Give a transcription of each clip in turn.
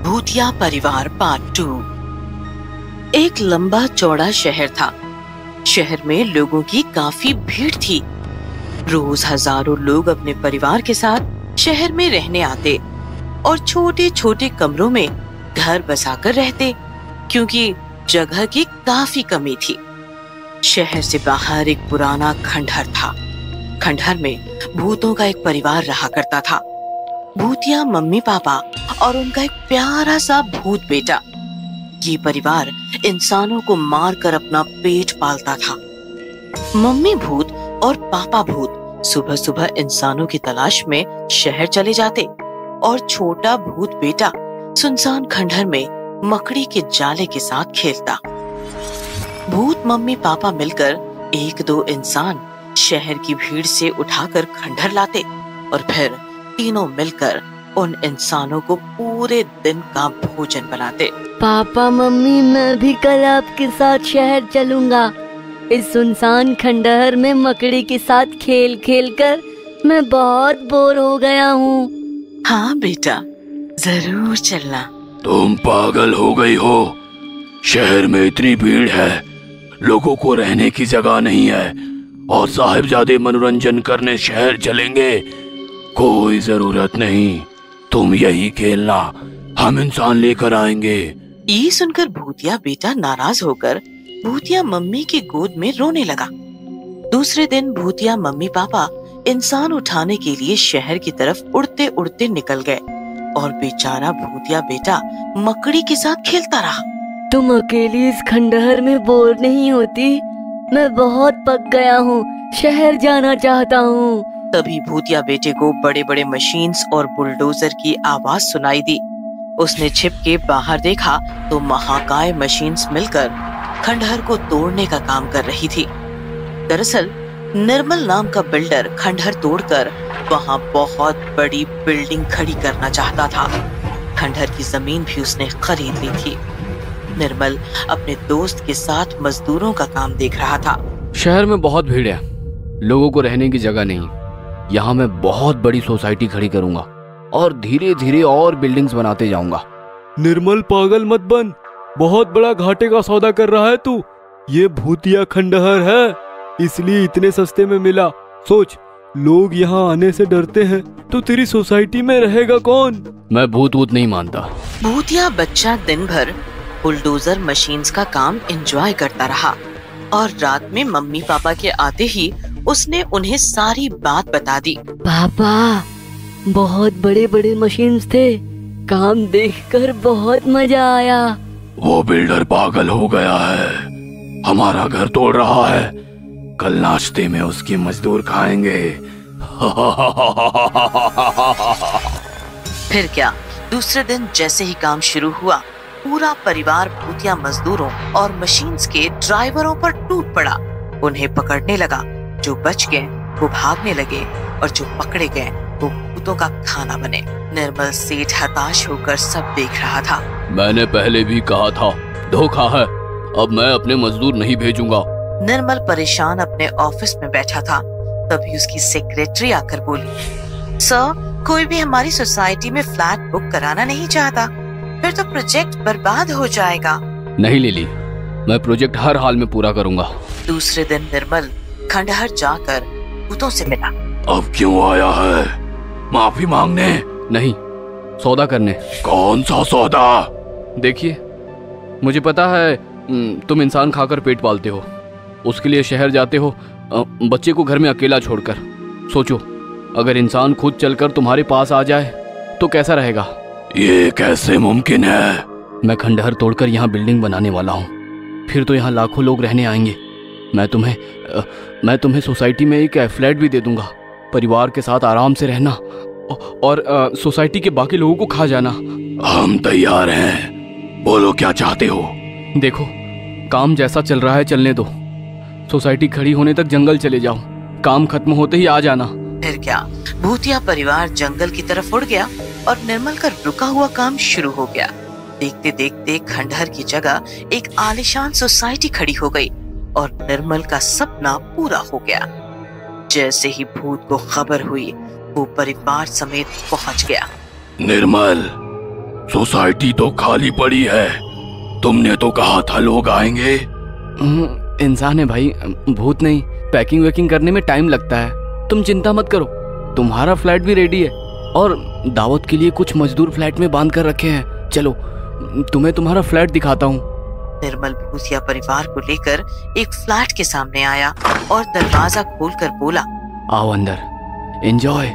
भूतिया परिवार पार्ट 2। एक लंबा चौड़ा शहर था। शहर में लोगों की काफी भीड़ थी। रोज हजारों लोग अपने परिवार के साथ शहर में रहने आते और छोटे छोटे कमरों में घर बसाकर रहते, क्योंकि जगह की काफी कमी थी। शहर से बाहर एक पुराना खंडहर था। खंडहर में भूतों का एक परिवार रहा करता था। भूतिया मम्मी पापा और उनका एक प्यारा सा भूत बेटा। ये परिवार इंसानों को मारकर अपना पेट पालता था। मम्मी भूत और पापा भूत सुबह सुबह इंसानों की तलाश में शहर चले जाते और छोटा भूत बेटा सुनसान खंडहर में मकड़ी के जाले के साथ खेलता। भूत मम्मी पापा मिलकर एक दो इंसान शहर की भीड़ से उठाकर खंडहर लाते और फिर तीनों मिलकर उन इंसानों को पूरे दिन का भोजन बनाते। पापा मम्मी, मैं भी कल आपके साथ शहर चलूंगा। इस सुनसान खंडहर में मकड़ी के साथ खेल खेल कर मैं बहुत बोर हो गया हूँ। हाँ बेटा, जरूर चलना। तुम पागल हो गई हो? शहर में इतनी भीड़ है, लोगों को रहने की जगह नहीं है और साहिबजादे मनोरंजन करने शहर चलेंगे? कोई जरूरत नहीं, तुम यही खेलना, हम इंसान लेकर आएंगे। ये सुनकर भूतिया बेटा नाराज होकर भूतिया मम्मी की गोद में रोने लगा। दूसरे दिन भूतिया मम्मी पापा इंसान उठाने के लिए शहर की तरफ उड़ते उड़ते निकल गए और बेचारा भूतिया बेटा मकड़ी के साथ खेलता रहा। तुम अकेली इस खंडहर में बोर नहीं होती? मैं बहुत पक गया हूँ, शहर जाना चाहता हूँ। तभी भूतिया बेटे को बड़े बड़े मशीन्स और बुलडोजर की आवाज सुनाई दी। उसने छिप के बाहर देखा तो महाकाय मशीन्स मिलकर खंडहर को तोड़ने का काम कर रही थी। दरअसल निर्मल नाम का बिल्डर खंडहर तोड़कर वहाँ बहुत बड़ी बिल्डिंग खड़ी करना चाहता था। खंडहर की जमीन भी उसने खरीद ली थी। निर्मल अपने दोस्त के साथ मजदूरों का काम देख रहा था। शहर में बहुत भीड़ है, लोगों को रहने की जगह नहीं। यहाँ मैं बहुत बड़ी सोसाइटी खड़ी करूंगा और धीरे धीरे और बिल्डिंग्स बनाते जाऊंगा। निर्मल, पागल मत बन, बहुत बड़ा घाटे का सौदा कर रहा है तू। ये भूतिया खंडहर है, इसलिए इतने सस्ते में मिला। सोच, लोग यहाँ आने से डरते हैं तो तेरी सोसाइटी में रहेगा कौन? मैं भूत वूत नहीं मानता। भूतिया बच्चा दिन भर बुलडोजर मशीन्स का काम एंजॉय करता रहा और रात में मम्मी पापा के आते ही उसने उन्हें सारी बात बता दी। पापा, बहुत बड़े बड़े मशीन्स थे, काम देखकर बहुत मजा आया। वो बिल्डर पागल हो गया है, हमारा घर तोड़ रहा है। कल नाश्ते में उसकी मजदूर खाएंगे। फिर क्या, दूसरे दिन जैसे ही काम शुरू हुआ, पूरा परिवार भूतिया मजदूरों और मशीन्स के ड्राइवरों पर टूट पड़ा। उन्हें पकड़ने लगा। जो बच गए वो भागने लगे और जो पकड़े गए वो भूतों का खाना बने। निर्मल सेठ हताश होकर सब देख रहा था। मैंने पहले भी कहा था, धोखा है, अब मैं अपने मजदूर नहीं भेजूंगा। निर्मल परेशान अपने ऑफिस में बैठा था। तभी उसकी सेक्रेटरी आकर बोली, सर, कोई भी हमारी सोसाइटी में फ्लैट बुक कराना नहीं चाहता, फिर तो प्रोजेक्ट बर्बाद हो जाएगा। नहीं लिली, मैं प्रोजेक्ट हर हाल में पूरा करूंगा। दूसरे दिन निर्मल खंडहर जाकर भूतों से मिला। अब क्यों आया है? माफी मांगने? नहीं, सौदा करने। कौन सा सौदा? देखिए, मुझे पता है तुम इंसान खाकर पेट पालते हो, उसके लिए शहर जाते हो बच्चे को घर में अकेला छोड़कर। सोचो, अगर इंसान खुद चलकर तुम्हारे पास आ जाए तो कैसा रहेगा? ये कैसे मुमकिन है? मैं खंडहर तोड़कर यहाँ बिल्डिंग बनाने वाला हूँ, फिर तो यहाँ लाखों लोग रहने आएंगे। मैं तुम्हें सोसाइटी में एक फ्लैट भी दे दूंगा। परिवार के साथ आराम से रहना और सोसाइटी के बाकी लोगों को खा जाना। हम तैयार हैं, बोलो क्या चाहते हो? देखो, काम जैसा चल रहा है चलने दो। सोसाइटी खड़ी होने तक जंगल चले जाओ, काम खत्म होते ही आ जाना। फिर क्या, भूतिया परिवार जंगल की तरफ उड़ गया और निर्मल का रुका हुआ काम शुरू हो गया। देखते देखते खंडहर की जगह एक आलीशान सोसाइटी खड़ी हो गई और निर्मल का सपना पूरा हो गया। जैसे ही भूत को खबर हुई, वो परिवार समेत पहुंच गया। निर्मल, सोसाइटी तो खाली पड़ी है। तुमने तो कहा था लोग आएंगे। इंसान है भाई, भूत नहीं। पैकिंग वैकिंग करने में टाइम लगता है, तुम चिंता मत करो। तुम्हारा फ्लैट भी रेडी है और दावत के लिए कुछ मजदूर फ्लैट में बांध कर रखे हैं। चलो तुम्हें तुम्हारा फ्लैट दिखाता हूँ। निर्मल भूतिया परिवार को लेकर एक फ्लैट के सामने आया और दरवाजा खोलकर बोला, आओ अंदर, एंजॉय।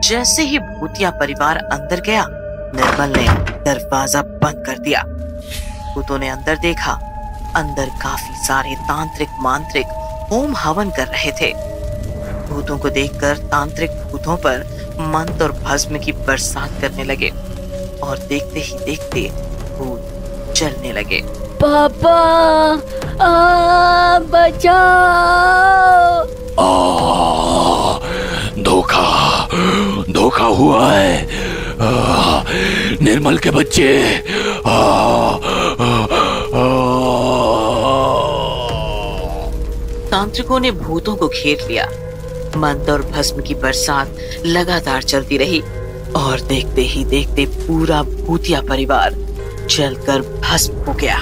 जैसे ही भूतिया परिवार अंदर गया, निर्मल ने दरवाजा बंद कर दिया। भूतों ने अंदर देखा। अंदर काफी सारे तांत्रिक मांत्रिक होम हवन कर रहे थे। भूतों को देखकर तांत्रिक भूतों पर मंत्र और भस्म की बरसात करने लगे और देखते ही देखते भूत जलने लगे। पापा बचाओ। धोखा हुआ है। निर्मल के बच्चे। तांत्रिकों ने भूतों को घेर लिया। मंत्र और भस्म की बरसात लगातार चलती रही और देखते ही देखते पूरा भूतिया परिवार जलकर भस्म हो गया।